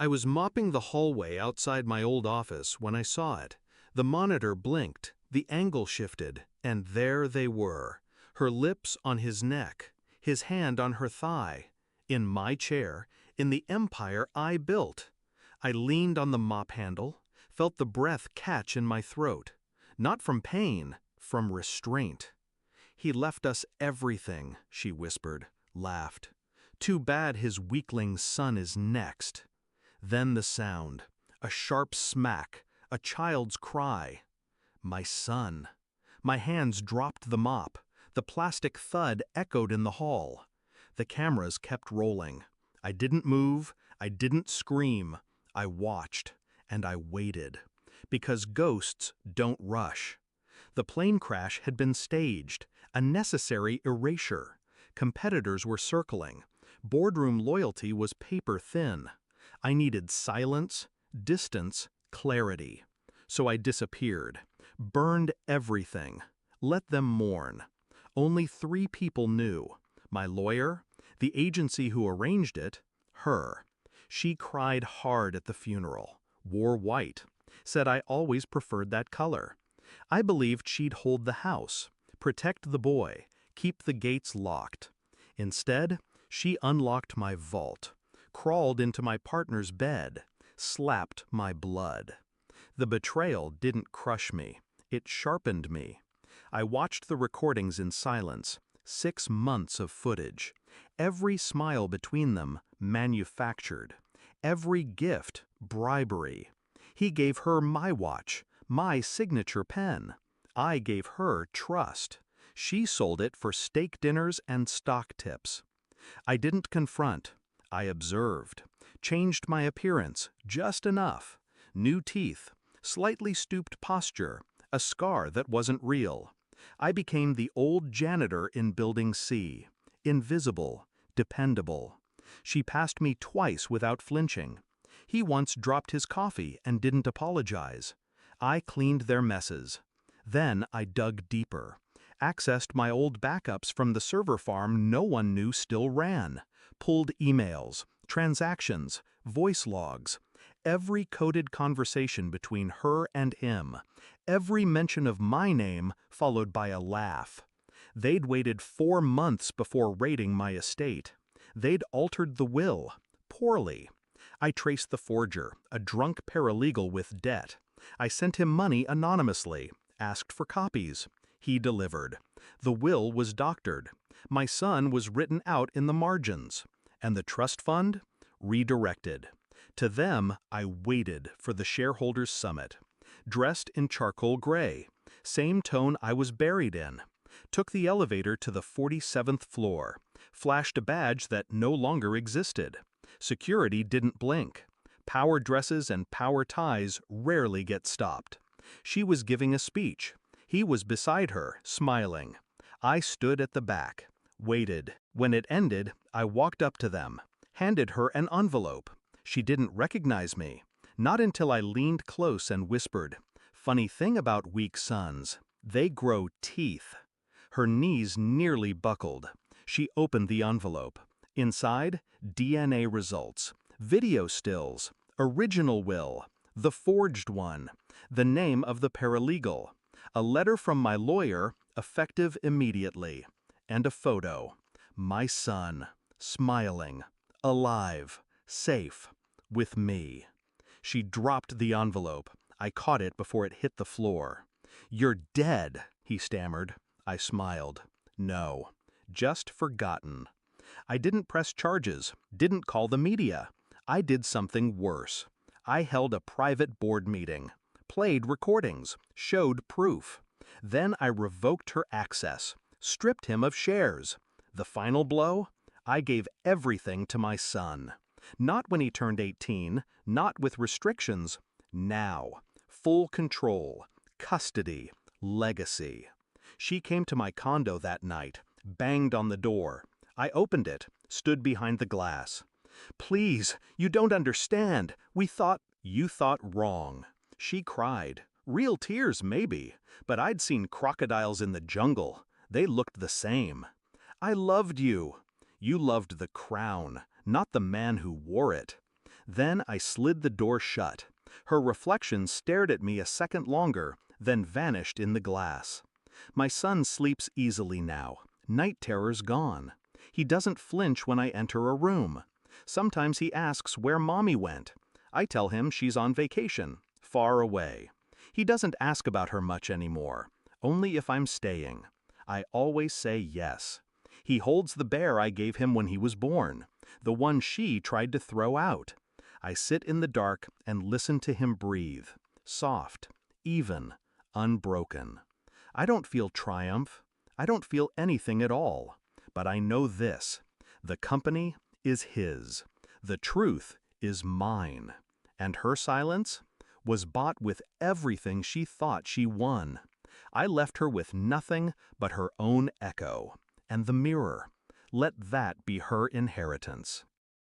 I was mopping the hallway outside my old office when I saw it. The monitor blinked, the angle shifted, and there they were, her lips on his neck, his hand on her thigh, in my chair, in the empire I built. I leaned on the mop handle, felt the breath catch in my throat, not from pain, from restraint. "He left us everything," she whispered, laughed. "Too bad his weakling son is next." Then the sound, a sharp smack, a child's cry. My son. My hands dropped the mop. The plastic thud echoed in the hall. The cameras kept rolling. I didn't move, I didn't scream. I watched, and I waited. Because ghosts don't rush. The plane crash had been staged, a necessary erasure. Competitors were circling. Boardroom loyalty was paper thin. I needed silence, distance, clarity. So I disappeared, burned everything, let them mourn. Only 3 people knew: my lawyer, the agency who arranged it, her. She cried hard at the funeral, wore white, said I always preferred that color. I believed she'd hold the house, protect the boy, keep the gates locked. Instead, she unlocked my vault, crawled into my partner's bed, slapped my blood. The betrayal didn't crush me, it sharpened me. I watched the recordings in silence, 6 months of footage. Every smile between them, manufactured. Every gift, bribery. He gave her my watch, my signature pen. I gave her trust. She sold it for steak dinners and stock tips. I didn't confront. I observed. Changed my appearance, just enough. New teeth, slightly stooped posture, a scar that wasn't real. I became the old janitor in Building C. Invisible, dependable. She passed me twice without flinching. He once dropped his coffee and didn't apologize. I cleaned their messes. Then I dug deeper. Accessed my old backups from the server farm no one knew still ran. Pulled emails, transactions, voice logs. Every coded conversation between her and him. Every mention of my name followed by a laugh. They'd waited 4 months before raiding my estate. They'd altered the will, poorly. I traced the forger, a drunk paralegal with debt. I sent him money anonymously, asked for copies. He delivered. The will was doctored. My son was written out in the margins. And the trust fund? Redirected. To them, I waited for the shareholders' summit. Dressed in charcoal gray, same tone I was buried in. Took the elevator to the 47th floor. Flashed a badge that no longer existed. Security didn't blink. Power dresses and power ties rarely get stopped. She was giving a speech. He was beside her, smiling. I stood at the back, waited. When it ended, I walked up to them, handed her an envelope. She didn't recognize me, not until I leaned close and whispered, "Funny thing about weak sons, they grow teeth." Her knees nearly buckled. She opened the envelope. Inside, DNA results, video stills, original will, the forged one, the name of the paralegal, a letter from my lawyer, effective immediately, and a photo. My son, smiling, alive, safe, with me. She dropped the envelope. I caught it before it hit the floor. "You're dead," he stammered. I smiled. "No, just forgotten." I didn't press charges, didn't call the media. I did something worse. I held a private board meeting, played recordings, showed proof. Then I revoked her access, stripped him of shares. The final blow? I gave everything to my son. Not when he turned 18, not with restrictions. Now. Full control, custody, legacy. She came to my condo that night, banged on the door. I opened it, stood behind the glass. "Please, you don't understand. You thought wrong." She cried. Real tears, maybe, but I'd seen crocodiles in the jungle. They looked the same. "I loved you." You loved the crown, not the man who wore it. Then I slid the door shut. Her reflection stared at me a second longer, then vanished in the glass. My son sleeps easily now. Night terror's gone. He doesn't flinch when I enter a room. Sometimes he asks where Mommy went. I tell him she's on vacation, far away. He doesn't ask about her much anymore, only if I'm staying. I always say yes. He holds the bear I gave him when he was born, the one she tried to throw out. I sit in the dark and listen to him breathe, soft, even, unbroken. I don't feel triumph. I don't feel anything at all. But I know this: the company is his. The truth is mine. And her silence was bought with everything she thought she won. I left her with nothing but her own echo. And the mirror. Let that be her inheritance.